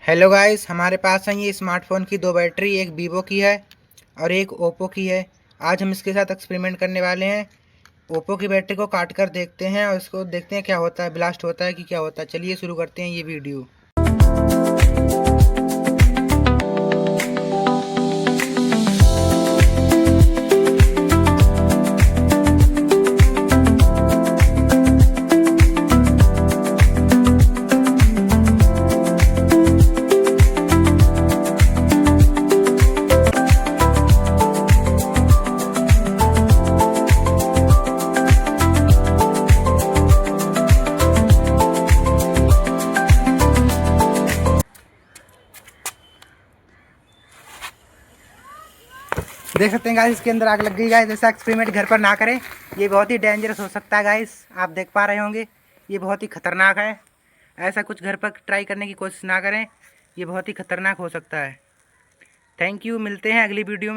Hello guys, हमारे पास है ये स्मार्टफ़ोन की दो बैटरी, एक वीवो की है और एक ओप्पो की है। आज हम इसके साथ एक्सपेरिमेंट करने वाले हैं। ओप्पो की बैटरी को काट कर देखते हैं और इसको देखते हैं क्या होता है, ब्लास्ट होता है कि क्या होता है। चलिए शुरू करते हैं ये वीडियो। देख सकते हैं गाइस, इसके अंदर आग लग गई। गाइस ऐसा एक्सपेरिमेंट घर पर ना करें, ये बहुत ही डेंजरस हो सकता है। गाइस आप देख पा रहे होंगे, ये बहुत ही खतरनाक है। ऐसा कुछ घर पर ट्राई करने की कोशिश ना करें, ये बहुत ही खतरनाक हो सकता है। थैंक यू, मिलते हैं अगली वीडियो में।